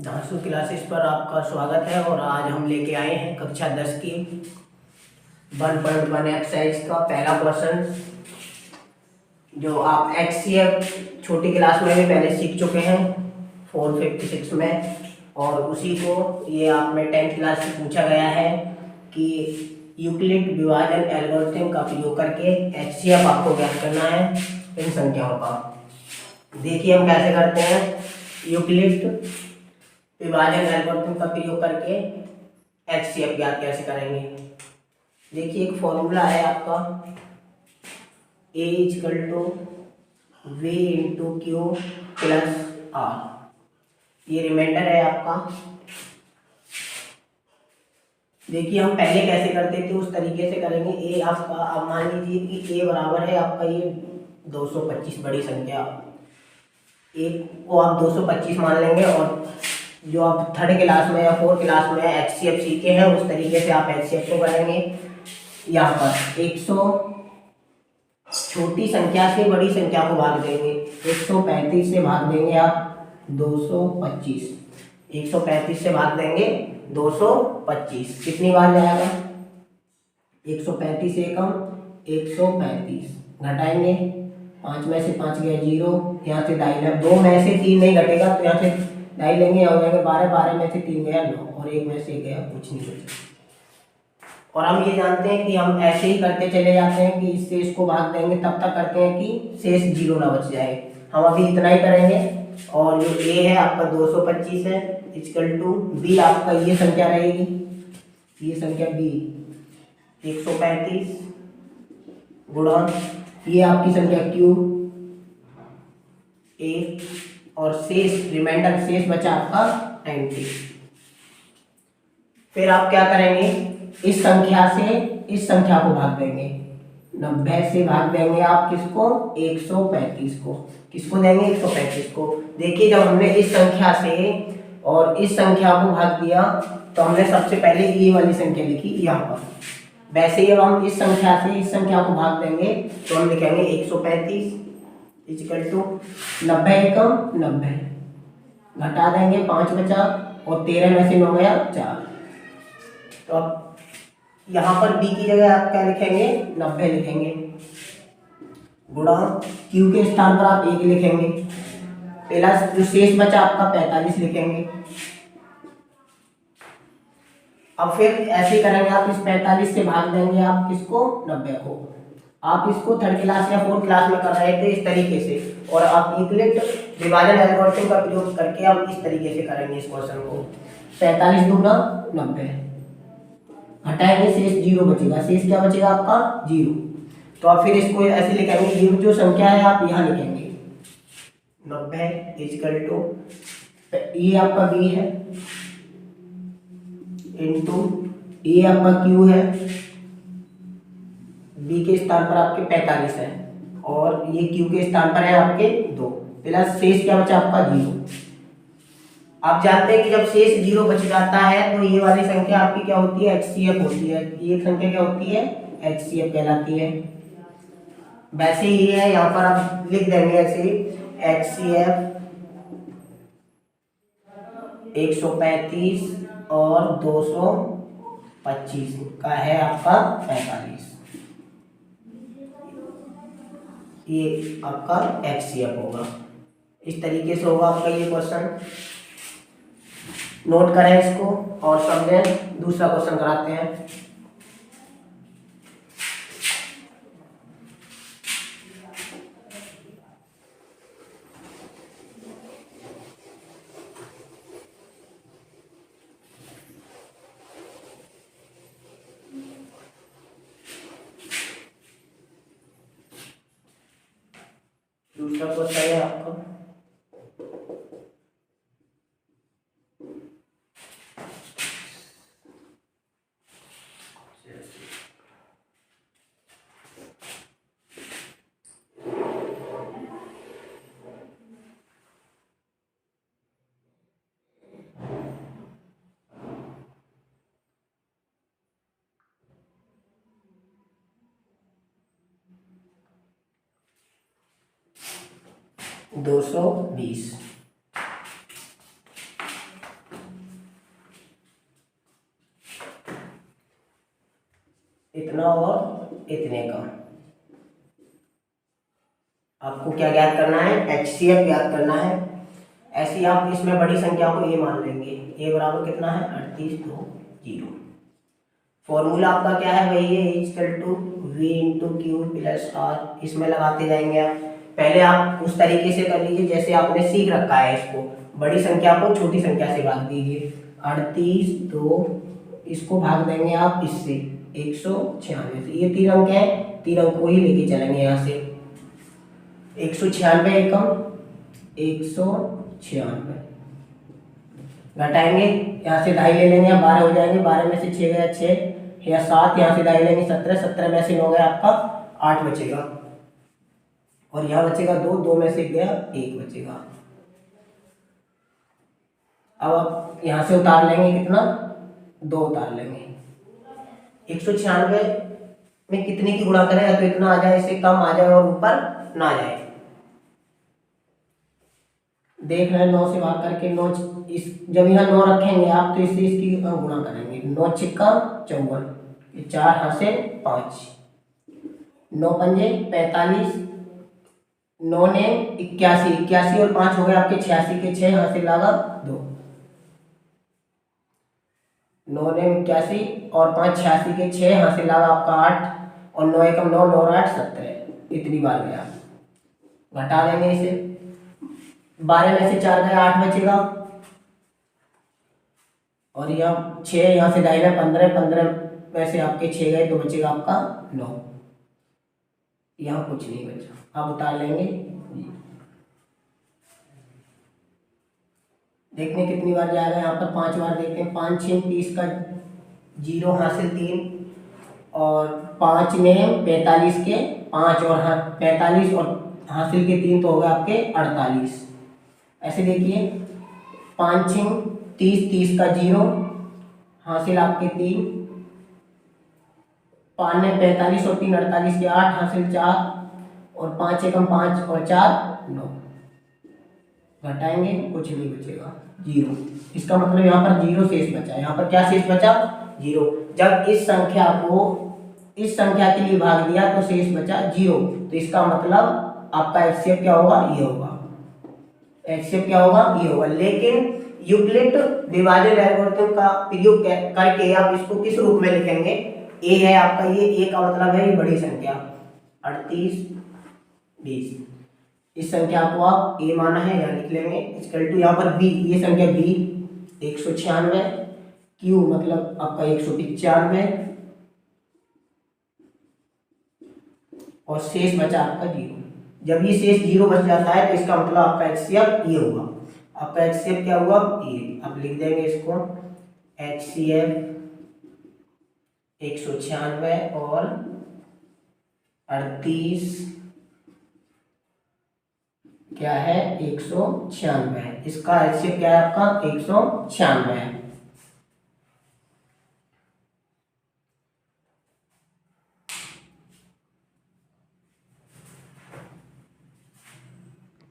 धांसू classes पर आपका स्वागत है। और आज हम लेके आए हैं कक्षा 10 की 1.1 एक्सरसाइज का पहला क्वेश्चन, जो आप HCF छोटी क्लास में भी पहले सीख चुके हैं 456 में। और उसी को ये आप में 10th क्लास से पूछा गया है कि यूक्लिड विभाजन एल्गोरिथम का प्रयोग करके HCF आपको ज्ञात करना है इन संख्याओं का। देखिए हम कैसे करते हैं। यूक्लिड विभाजन एल्गोरिथम का प्रयोग करके HCF ज्ञात कैसे करेंगे। देखिए एक फॉर्मूला है आपका A = V × Q + R। ये रिमाइंडर है आपका। देखिए हम पहले कैसे करते थे उस तरीके से करेंगे। A आपका, आप मान लीजिए कि A बराबर है आपका ये 225, बड़ी संख्या। एक को आप 225 मान लेंगे और जो आप 3rd क्लास में या 4th क्लास में HCF सीखे हैं उस तरीके से आप HCF को करेंगे। यहाँ पर 100 छोटी संख्या से बड़ी संख्या को भाग देंगे। 135 से भाग देंगे आप 225। 135 से भाग देंगे 225। कितनी बार जाएगा? 135 एकम 135। घटाएंगे, 5 में से 5 गया 0, यहाँ से 2.5, 2 में से 3 नहीं घटेगा तो यहाँ से 2.5 लेंगे, हो जाएगा 12, 12 में से 3 गया 9 और 1 में से गया कुछ नहीं बचा। और हम ये जानते हैं कि हम ऐसे ही करते चले जाते हैं कि इससे इसको भाग देंगे, तब तक करते हैं कि शेष 0 ना बच जाए। हम अभी इतना ही करेंगे। और जो A है आपका 225 है, = B आपका ये संख्या रहेगी, ये संख्या B 135 गुणा ये आपकी संख्या Q A और शेष रिमाइंडर शेष बचा आपका 90। फिर आप क्या करेंगे, इस संख्या से इस संख्या को भाग देंगे। 90 से भाग देंगे आप किसको? 135 को। किसको देंगे? 135 को। देखिए जब हमने इस संख्या से और इस संख्या को भाग दिया तो हमने सबसे पहले ये वाली संख्या लिखी यहाँ पर। वैसे ही अब हम इस संख्या से इस संख्या को भाग देंगे तो हम लिखेंगे 135 = 90 एकम 90। घटा देंगे, 5 बचा और 13 में से 9 गया 4। तो अब यहाँ पर B की जगह आप क्या लिखेंगे? 90 लिखेंगे गुणा Q के स्थान पर आप 1 लिखेंगे, प्लस जो शेष बचा आपका 45 लिखेंगे। अब फिर ऐसे करेंगे, आप इस 45 से भाग देंगे आप किसको? 90 को। आप इसको 3rd क्लास या 4th क्लास में कर रहे थे इस तरीके से, और आप यूक्लिड विभाजन एल्गोरिथम का प्रयोग करके हम इस तरीके से करेंगे इस क्वेश्चन को। 45 दूना 90, हटाएंगे शेष 0 बचेगा। शेष क्या बचेगा आपका? 0। तो आप फिर इसको ऐसे लिखेंगे, ये जो संख्या है आप यहाँ लिखेंगे 90 = ये आपका B है इंटू ये आपका Q है, B के स्थान पर आपके 45 है और ये Q के स्थान पर है आपके 2, प्लस शेष क्या बचा आपका 0। आप जानते हैं कि जब शेष 0 बच जाता है तो ये वाली संख्या आपकी क्या होती है? HCF होती है। ये संख्या क्या होती है? HCF कहलाती है। वैसे ही है, यहाँ पर आप लिख देंगे ऐसे HCF 135 और 225 का है आपका 45। ये आपका HCF होगा। इस तरीके से होगा आपका ये क्वेश्चन। नोट करें इसको और समझें। दूसरा क्वेश्चन कराते हैं। दूसरा क्वेश्चन है आपका 220। इतना और इतने का। आपको क्या ज्ञात करना है, HCF ज्ञात करना है। ऐसे ही आप इसमें बड़ी संख्या को a मान लेंगे। a बराबर कितना है 38 2 0। फॉर्मूला आपका क्या है, वही है equal to v into Q plus R. इसमें लगाते जाएंगे आप। पहले आप उस तरीके से कर लीजिए जैसे आपने सीख रखा है। इसको बड़ी संख्या को छोटी संख्या से भाग दीजिए। 38 2, इसको भाग देंगे आप इससे 196 से। ये 3 अंक है, 3 अंक को ही लेके चलेंगे यहाँ से। 196 एकम 196 घटाएंगे, यहाँ से 2.5 ले लेंगे, 12 हो जाएंगे। 12 में से 6 गया 6 या 7, यहाँ से 2.5 लेंगे 17, 17 में से 9 गया आपका 8 बचेगा। और यहाँ बचेगा 2, 2 में से गया 1 बचेगा। अब आप यहाँ से उतार लेंगे कितना, 2 उतार लेंगे। 196 में कितने की गुणा करें, या तो इतना आ जाए, इससे कम आ जाए और ऊपर ना जाए। देख रहे हैं 9 से भाग करके 9, इस जब यहाँ 9 रखेंगे आप तो इससे इसकी गुणा करेंगे। 9 छिक्का 54, 4 हासिल 5, 9 पंजे 45, 9 ने 81, 81 और 5 हो गए आपके 86 के 6 हासिल लगा 2। 9 ने 81 और 5 86 के 6 हासिल लगा आपका 8 और 9 एकम 9, 9 और 8 17। इतनी बार गया, घटा देंगे इसे। 12 में से 4 गया 8 बचेगा। और यहाँ 6 यहाँ से 2.5 15, 15 में से आपके 6 गए तो बचेगा आपका 9। यहाँ कुछ नहीं बचा, अब उतार लेंगे। देखने कितनी बार जाएगा, यहाँ पर 5 बार देखते हैं। 5 6 30 का 0 हासिल 3 और 5 ने 45 के 5 और 45 और हासिल के 3 तो हो गए आपके 48। ऐसे देखिए 5 6 30, 30 का 0 हासिल आपके 3, 5 ने 45 और 3 48 के 8 हासिल 4 और 5 एकम 5 और 4 9। घटाएंगे कुछ नहीं बचेगा, 0। इसका मतलब यहाँ पर 0 शेष बचा। यहाँ पर क्या शेष बचा, 0। जब इस संख्या को इस संख्या के लिए भाग दिया तो शेष बचा 0। तो इसका मतलब आपका HCF क्या होगा, ये होगा। HCF क्या होगा, ये होगा। लेकिन यूक्लिड विभाजन एल्गोरिथम का प्रयोग करके आप इसको किस रूप में लिखेंगे, a है आपका, ये a का मतलब है ये बड़ी संख्या 38 20। इस संख्या को आप a माना है, यहाँ लिख लेंगे इक्वल टू यहाँ पर b, ये संख्या b 196, q मतलब आपका 195 और शेष बचा आपका 0। जब ये शेष 0 बच जाता है तो इसका मतलब आपका HCF ये होगा। आपका HCF क्या हुआ, ये। आप लिख देंगे इसको HCF 196 और 38 क्या है 196 है। इसका HCF क्या है आपका 196 है।